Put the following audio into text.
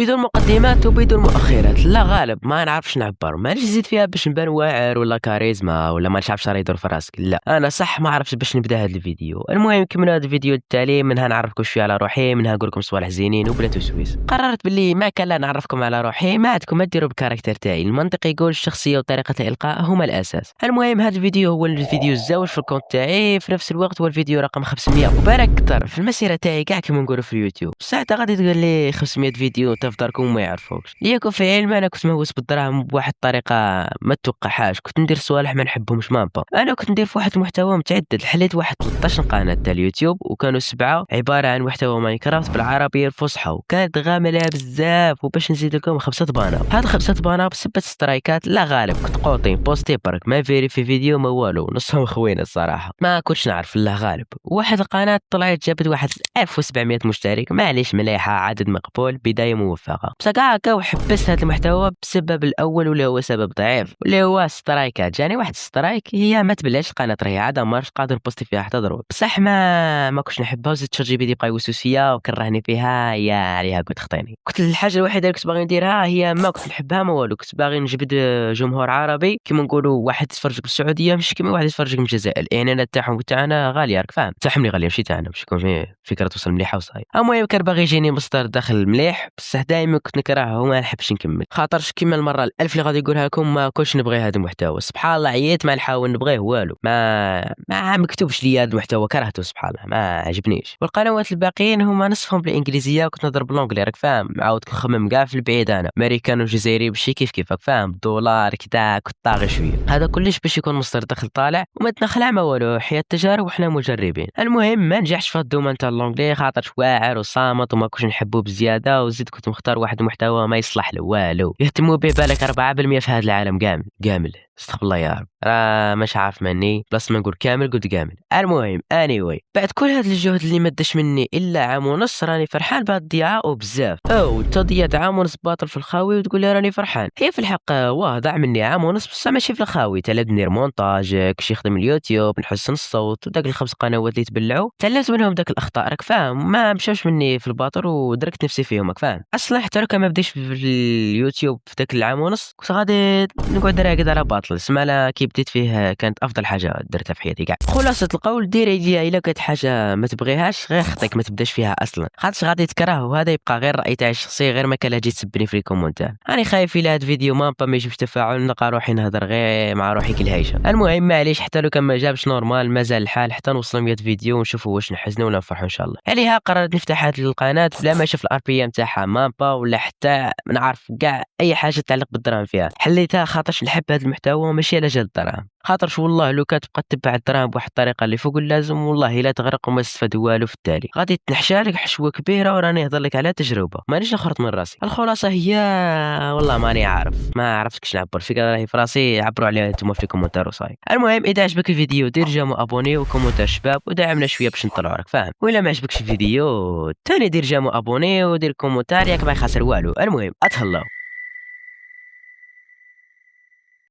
بدون مقدمات وبدون مؤخرات. لا غالب ما نعرفش نعبر، مانيش نزيد فيها باش نبان واعر ولا كاريزما ولا ما نعرفش راه يدور في راسك. لا انا صح ما عرفتش باش نبدا هذا الفيديو. المهم كملوا هذا الفيديو التالي، منها نعرفكم شويه على روحي، منها نقول لكم صوالح زينين وبلا تسويس. قررت باللي ما كان لا نعرفكم على روحي ما عندكم ما ديروا بالكاركتر تاعي. المنطق يقول الشخصيه وطريقه الالقاء هما الاساس. المهم هذا الفيديو هو الفيديو الزوج في الكونت تاعي، في نفس الوقت هو الفيديو رقم 500 وبارك كثر في المسيره تاعي كاع كيما نقولوا في اليوتيوب. بصح غادي تقول لي 500 فيديو انت في داركم ما يعرفوكش. ليكون في علم انا كنت مهووس بالدراهم بواحد الطريقه ما توقعهاش، كنت ندير صوالح ما نحبهمش مابا. انا كنت ندير في واحد المحتوى متعدد، حليت واحد 13 قناه تاع اليوتيوب وكانوا 7 عباره عن محتوى ماينكرافت بالعربيه الفصحى، وكانت غامله بزاف. وباش نزيد لكم 5 باناب، هاد 5 باناب بسبه سترايكات لا غالب كنت قوطين بوستي برك ما فيري في فيديو ما والو، نصهم خوينا الصراحه ما كنتش نعرف الله غالب. واحد القناه طلعت جابت واحد 1700 مشترك، معليش مليحه عدد مقبول بدايه موفقه. بصح كاع هكا وحبست هذا المحتوى بسبب الاول واللي هو سبب ضعيف واللي هو سترايكات. جاني واحد سترايك هي ما تبلاش القناه راهي عاده مارش قادر نبوستي فيها حتى ضرب، بصح ما كنتش نحبها. وزدت شات جي بي تي بقى يوسوس فيا وكرهني فيها، يا عليها قلت خطيني. كنت الحاجه الوحيده اللي كنت باغي نديرها هي ما كنت نحبها ما والو، كنت باغي نجبد جمهور عربي كيما نقولوا واحد يتفرج بالسعوديه مش كيما واحد يتفرج من الجزائر. الاعلانات تاعهم تاعنا غاليه راك فاهم، تاعهم اللي غاليه ماشي تاعنا باش يكون فيه فكره توصل مليحه وصاي. المهم كان باغي يجيني مصدر دخل مليح، بصح دائما كنت نكرهه وما نحبش نكمل، خاطرش كيما المره الالف اللي غادي يقولها لكم ما كنتش نبغي هذا المحتوى. سبحان الله عييت ما نحاول نبغيه والو، ما مكتوبش لي هذا المحتوى كرهته سبحان الله ما عجبنيش. والقنوات الباقيين هما نصفهم بالانجليزيه وكنت نضرب بالانجلي راك فاهم، عاود نخمم كاع في البعيد انا امريكان وجزائري بشي كيف راك فاهم دولار كدا كنت طاغي شويه. هذا كلش باش يكون مصدر دخل طالع وما تنخلع ما والو، حياه تجارب وحنا مجربين. المهم ما نجحش في الدومين تاع اللونجلي خاطرش واعر وصامت وما كنتش نحبه بزياده، وزيد كنت مختار واحد المحتوى ما يصلح له والو، يهتموا به بالك 4% في هذا العالم كامل استغفر الله يا رب، راه مش عارف مني بلاص ما نقول كامل قلت كامل. المهم anyway بعد كل هذا الجهد اللي ما داش مني الا عام ونص راني فرحان بهاد الضياعه وبزاف. انت ضيعت عام ونص باطل في الخاوي وتقول لي راني فرحان؟ هي في الحق واه ضاع مني عام ونص بصح ماشي في الخاوي، تعلمت ندير مونتاج كيفاش يخدم اليوتيوب نحسن الصوت وداك الخمس قنوات اللي تبلعوا تعلمت منهم داك الاخطاء راك فاهم، ما مشاوش مني في الباطل ودركت نفسي فيهم راك فاهم. اصلا حتى لو كان ما بديش في اليوتيوب في داك العام ونص كنت غادي نقعد راقد على باطل سمالا كي بديت فيه كانت افضل حاجه درتها في حياتي كاع. خلاصه القول ديري ليا الا كانت حاجه ما تبغيهاش غير خطيك ما تبداش فيها اصلا، خاطرش غادي تكره وهذا يبقى غير راي تاعي الشخصي، غير ما كان تجي تسبني في الكومونتير. راني خايف الى هذا الفيديو ما يجيبش تفاعل نلقى روحي نهضر غير مع روحي كالهيشه. المهم معليش حتى لو كان ما جابش نورمال مازال الحال حتى نوصل 100 فيديو ونشوفوا واش نحزنوا ولا نفرحوا ان شاء الله. عليها قررت نفتح هذه القناه بلا ما نشوف الار بي ام تاعها مابا ولا حتى نعرف كاع اي حاجه تتعلق بالدراهم فيها. حليتها خاطرش نحب هذا المحتوى ماشي على جال الدراهم، خاطرش والله لو كتبقى تتبع الدراهم بواحد الطريقه اللي فوق اللازم والله لا تغرق وما تستفاد والو في التالي، غادي تنحشى لك حشوه كبيره. وراني نهضر لك على تجربه مانيش نخرط من راسي. الخلاصه هي والله ماني عارف ما عرفتش كيفاش نعبر، الفكره راهي في راسي عبروا عليها انتم في الكومنتار وصاي. المهم اذا عجبك الفيديو دير جيم وابوني وكومنتار شباب ودعمنا شويه باش نطلعوا راك فاهم، ولا ما عجبكش الفيديو تاني دير جيم وابوني ودير كومنتار ياك ما يخسر والو. المهم اتهلاو.